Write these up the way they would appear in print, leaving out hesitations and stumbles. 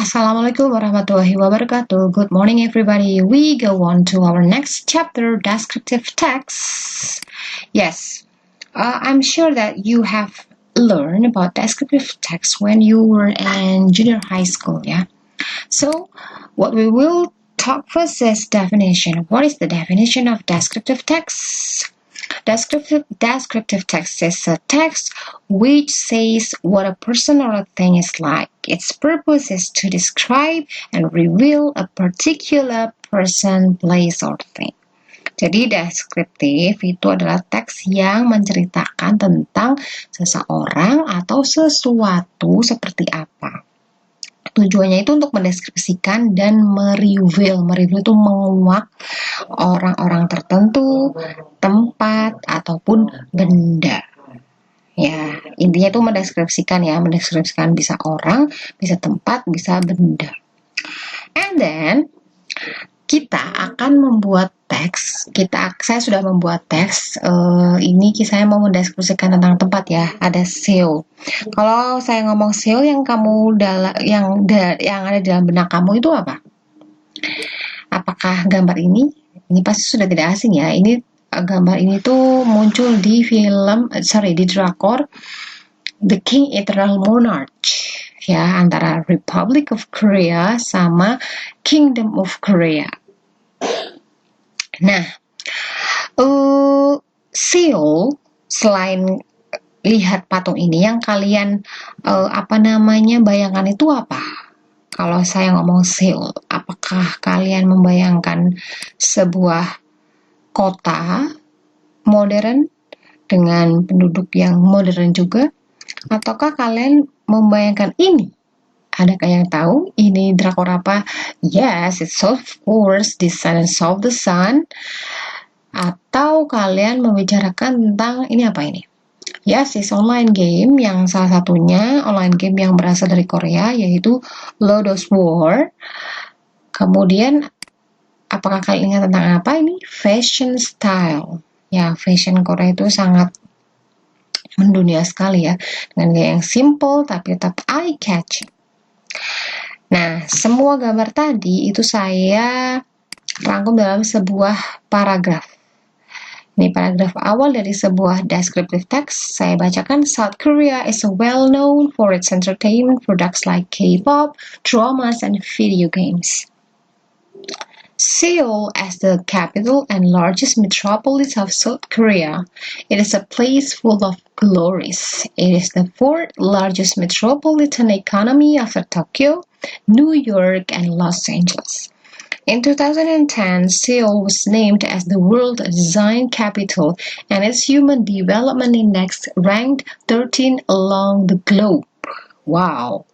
Assalamualaikum warahmatullahi wabarakatuh. Good morning everybody. We go on to our next chapter, descriptive text. Yes, I'm sure that you have learned about descriptive text when you were in junior high school, yeah? So, what we will talk first is definition. What is the definition of descriptive text? Descriptive text is a text which says what a person or a thing is like. Its purpose is to describe and reveal a particular person, place, or thing. Jadi deskriptif itu adalah teks yang menceritakan tentang seseorang atau sesuatu seperti apa. Tujuannya itu untuk mendeskripsikan dan mereveal. Mereveal itu menguak orang-orang tertentu, tempat, ataupun benda. Ya, intinya itu mendeskripsikan ya. Mendeskripsikan bisa orang, bisa tempat, bisa benda. And then, kita akan membuat teks. Saya sudah membuat teks. Ini saya mau mendeskripsikan tentang tempat ya. Ada Seoul. Kalau saya ngomong Seoul, yang ada dalam benak kamu itu apa? Apakah gambar ini? Ini pasti sudah tidak asing ya. Ini gambar ini tuh muncul di di drakor The King Eternal Monarch. Ya, antara Republic of Korea sama Kingdom of Korea. Nah, Seoul, selain lihat patung ini, yang kalian bayangkan itu apa? Kalau saya ngomong Seoul, apakah kalian membayangkan sebuah kota modern dengan penduduk yang modern juga? Ataukah kalian membayangkan ini? Adakah yang tahu ini drakor apa? Yes, it's of course Descendants of the Sun. Atau kalian membicarakan tentang ini apa ini? Yes, it's online game yang salah satunya online game yang berasal dari Korea, yaitu Lodoss War. Kemudian, apakah kalian ingat tentang apa ini? Fashion style. Ya, fashion Korea itu sangat mendunia sekali ya, dengan gaya yang simple tapi tetap eye-catching. Nah, semua gambar tadi itu saya rangkum dalam sebuah paragraf. Ini paragraf awal dari sebuah descriptive text. Saya bacakan. South Korea is well known for its entertainment products like K-pop, dramas, and video games. Seoul, as the capital and largest metropolis of South Korea, it is a place full of glories. It is the fourth largest metropolitan economy after Tokyo, New York, and Los Angeles. In 2010, Seoul was named as the World Design Capital, and its Human Development Index ranked 13 along the globe. Wow!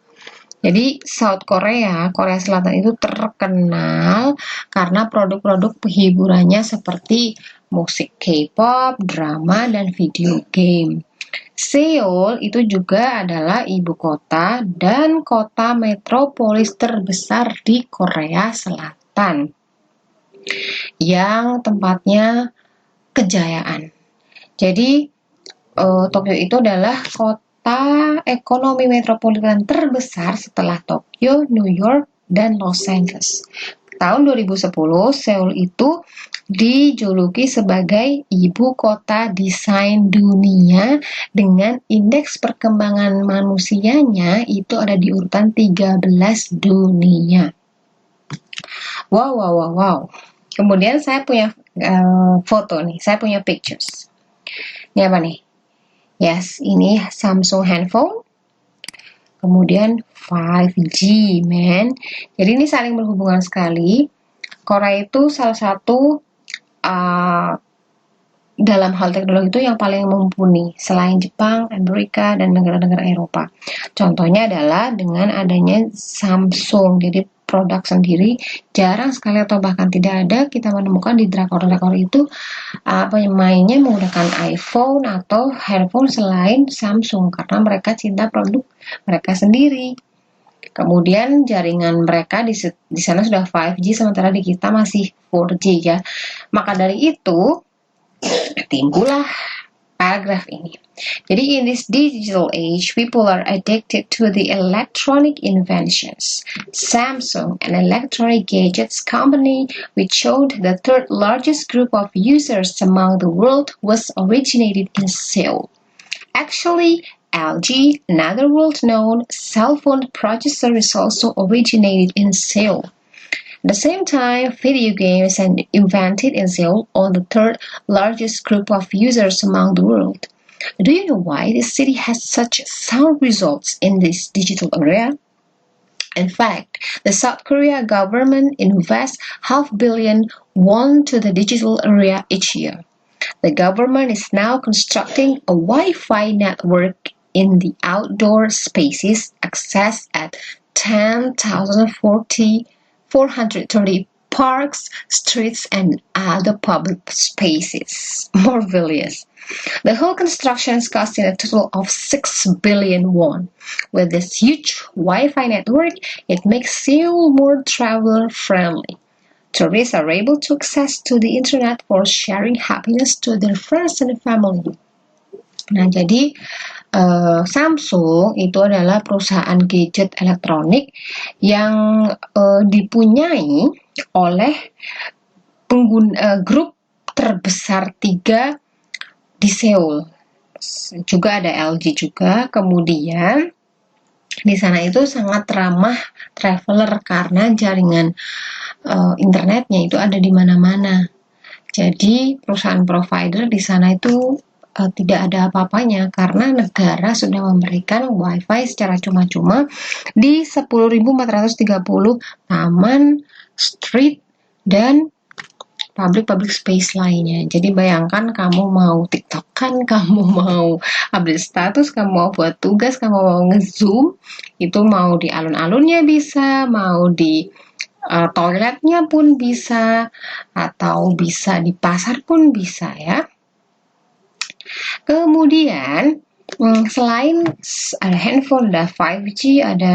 Jadi South Korea Selatan itu terkenal karena produk-produk hiburannya seperti musik K-pop, drama, dan video game. Seoul itu juga adalah ibu kota dan kota metropolis terbesar di Korea Selatan yang tempatnya kejayaan. Jadi Tokyo itu adalah kota ekonomi metropolitan terbesar setelah Tokyo, New York, dan Los Angeles. Tahun 2010, Seoul itu dijuluki sebagai ibu kota desain dunia dengan indeks perkembangan manusianya itu ada di urutan 13 dunia. Wow. Kemudian saya punya foto nih, saya punya pictures. Ini apa nih? Yes, ini Samsung handphone. Kemudian 5G, man. Jadi ini saling berhubungan sekali. Korea itu salah satu dalam hal teknologi itu yang paling mumpuni selain Jepang, Amerika, dan negara-negara Eropa. Contohnya adalah dengan adanya Samsung. Jadi produk sendiri jarang sekali atau bahkan tidak ada kita menemukan di drakor-drakor itu pemainnya menggunakan iPhone atau handphone selain Samsung karena mereka cinta produk mereka sendiri. Kemudian jaringan mereka di sana sudah 5G sementara di kita masih 4G ya. Maka dari itu timbullah paragraf ini. Jadi, in this digital age, people are addicted to the electronic inventions. Samsung, an electronic gadgets company which owned the third largest group of users among the world, was originated in Seoul. Actually, LG, another world-known cell phone producer, is also originated in Seoul. At the same time, video games are invented in Seoul on the third largest group of users among the world. Do you know why this city has such sound results in this digital area? In fact, the South Korea government invests $500 million to the digital area each year. The government is now constructing a Wi-Fi network in the outdoor spaces accessed at 10,430 parks, streets, and other public spaces. Marvelous. The whole construction is costing a total of 6 billion won. With this huge Wi-Fi network, it makes Seoul more traveler-friendly. Tourists are able to access to the internet for sharing happiness to their friends and family. Nah, jadi Samsung itu adalah perusahaan gadget elektronik yang dipunyai oleh grup terbesar 3 di Seoul. Juga ada LG juga. Kemudian di sana itu sangat ramah traveler karena jaringan internetnya itu ada di mana-mana. Jadi perusahaan provider di sana itu tidak ada apa-apanya karena negara sudah memberikan Wi-Fi secara cuma-cuma di 10.430 taman, street, dan public space lainnya. Jadi bayangkan kamu mau TikTok-kan, kamu mau update status, kamu mau buat tugas, kamu mau nge-zoom, itu mau di alun-alunnya bisa, mau di toiletnya pun bisa, atau bisa di pasar pun bisa ya. Kemudian selain ada handphone, ada 5G, ada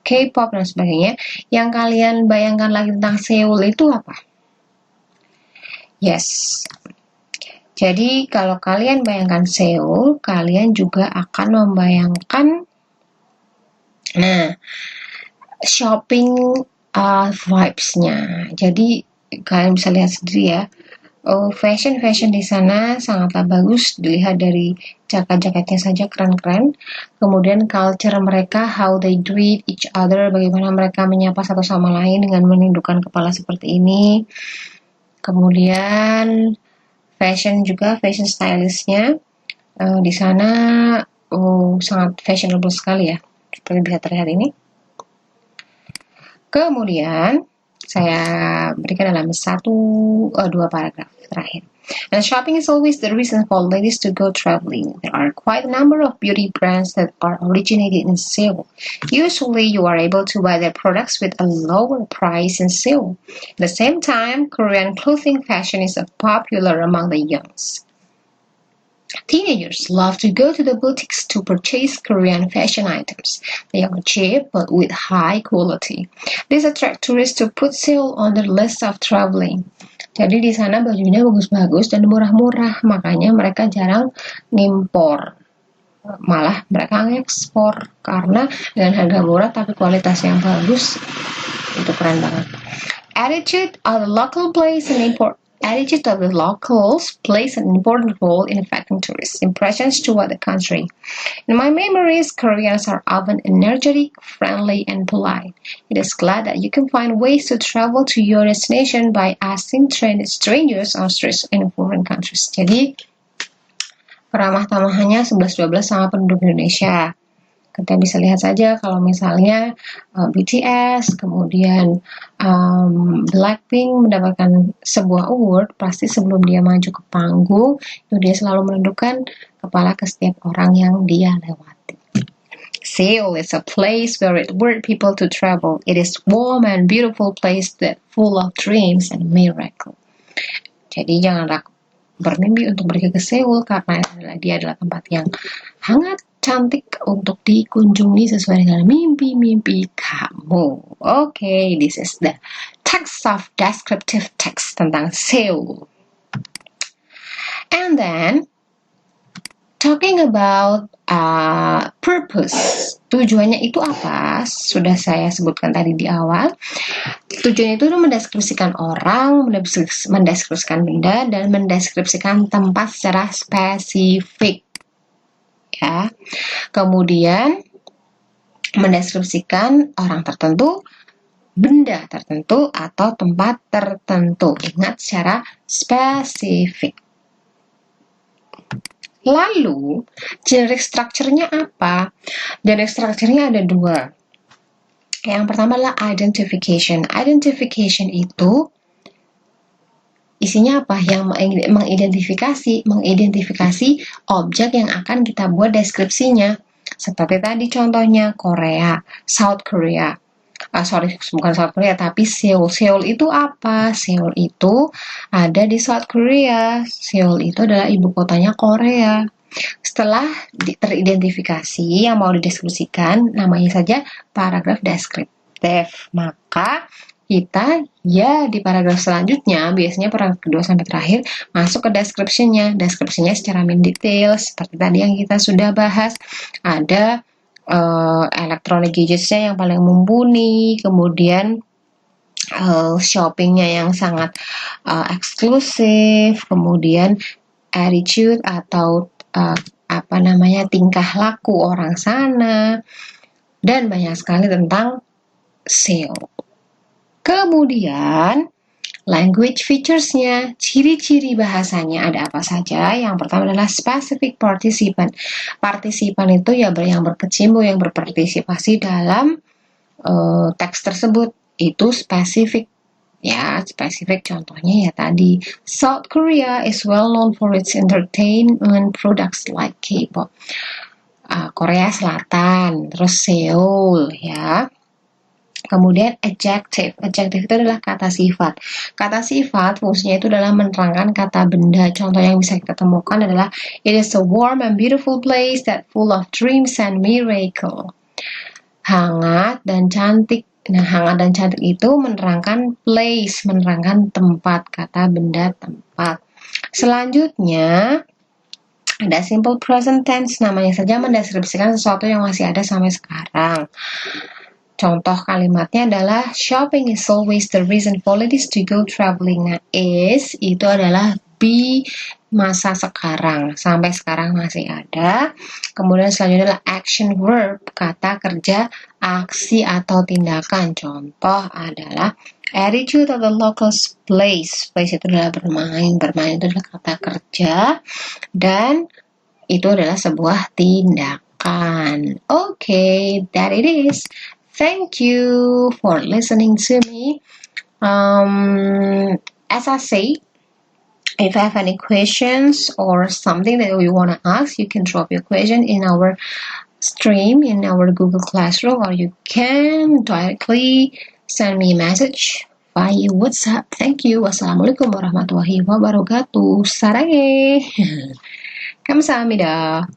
K-pop dan sebagainya, yang kalian bayangkan lagi tentang Seoul itu apa? Yes. Jadi kalau kalian bayangkan Seoul, kalian juga akan membayangkan shopping vibes-nya. Jadi kalian bisa lihat sendiri ya. Fashion di sana sangatlah bagus, dilihat dari jaket-jaketnya saja keren-keren. Kemudian culture mereka, how they greet each other, bagaimana mereka menyapa satu sama lain dengan menundukkan kepala seperti ini. Kemudian fashion stylistnya di sana sangat fashionable sekali ya, seperti bisa terlihat ini. Kemudian saya berikan dalam 2 paragraf terakhir. And shopping is always the reason for ladies to go traveling. There are quite a number of beauty brands that are originated in Seoul. Usually, you are able to buy their products with a lower price in Seoul. At the same time, Korean clothing fashion is popular among the youngs. Teenagers love to go to the boutiques to purchase Korean fashion items. They are cheap but with high quality. This attracts tourists to put Seoul on their list of traveling. Jadi di sana bajunya bagus-bagus dan murah-murah, makanya mereka jarang ngimpor. Malah mereka ngekspor karena dengan harga murah tapi kualitas yang bagus. Itu keren banget. Attitude of the locals plays an important role in affecting tourists' impressions toward the country. In my memories, Koreans are often energetic, friendly, and polite. It is glad that you can find ways to travel to your destination by asking strangers on streets in foreign countries. Jadi, keramah-tamahannya 11-12 sama penduduk Indonesia. Kita bisa lihat saja kalau misalnya BTS, kemudian Blackpink mendapatkan sebuah award, pasti sebelum dia maju ke panggung, itu dia selalu menundukkan kepala ke setiap orang yang dia lewati. Seoul is a place where people to travel. It is warm and beautiful place that full of dreams and miracle. Jadi janganlah bermimpi untuk pergi ke Seoul karena dia adalah tempat yang hangat, cantik untuk dikunjungi sesuai dengan mimpi-mimpi kamu. Okay, this is the text of descriptive text tentang Seoul. And then talking about purpose. Tujuannya itu apa? Sudah saya sebutkan tadi di awal. Tujuannya itu mendeskripsikan orang, mendeskripsikan benda, dan mendeskripsikan tempat secara spesifik. Ya. Kemudian mendeskripsikan orang tertentu, benda tertentu, atau tempat tertentu. Ingat, secara spesifik. Lalu, generic structure-nya apa? Generic structure-nya ada dua. Yang pertama adalah identification. Identification itu isinya apa? Yang mengidentifikasi objek yang akan kita buat deskripsinya. Seperti tadi contohnya Korea, South Korea. Bukan South Korea, tapi Seoul. Seoul itu apa? Seoul itu ada di South Korea. Seoul itu adalah ibu kotanya Korea. Setelah teridentifikasi yang mau dideskripsikan, namanya saja paragraf deskriptif. Maka kita ya di paragraf selanjutnya, biasanya paragraf kedua sampai terakhir, masuk ke description-nya. Deskripsinya secara detail, seperti tadi yang kita sudah bahas. Ada electronic gadgets-nya yang paling mumpuni, kemudian shoppingnya yang sangat eksklusif, kemudian attitude atau tingkah laku orang sana, dan banyak sekali tentang Seoul. Kemudian language features-nya, ciri-ciri bahasanya ada apa saja? Yang pertama adalah specific participant. Partisipan itu ya yang berkecimpung, yang berpartisipasi dalam teks tersebut. Itu spesifik. Ya, spesifik contohnya ya tadi. South Korea is well known for its entertainment products like K-pop. Korea Selatan, terus Seoul ya. Kemudian adjective. Adjective itu adalah kata sifat. Kata sifat fungsinya itu adalah menerangkan kata benda. Contoh yang bisa kita temukan adalah it is a warm and beautiful place that full of dreams and miracle. Hangat dan cantik. Nah, hangat dan cantik itu menerangkan place, menerangkan tempat, kata benda tempat. Selanjutnya ada simple present tense, namanya saja mendeskripsikan sesuatu yang masih ada sampai sekarang. Contoh kalimatnya adalah shopping is always the reason for ladies to go traveling. Nah, is itu adalah be masa sekarang, sampai sekarang masih ada. Kemudian selanjutnya adalah action verb, kata kerja, aksi atau tindakan. Contoh adalah attitude of the locals place. Place itu adalah bermain. Bermain itu adalah kata kerja, dan itu adalah sebuah tindakan. Okay, that it is. Thank you for listening to me. As I say, if you have any questions or something that you want to ask, you can drop your question in our stream, in our Google Classroom, or you can directly send me a message via WhatsApp. Thank you. Wassalamualaikum warahmatullahi wabarakatuh. Sarange. 감사합니다.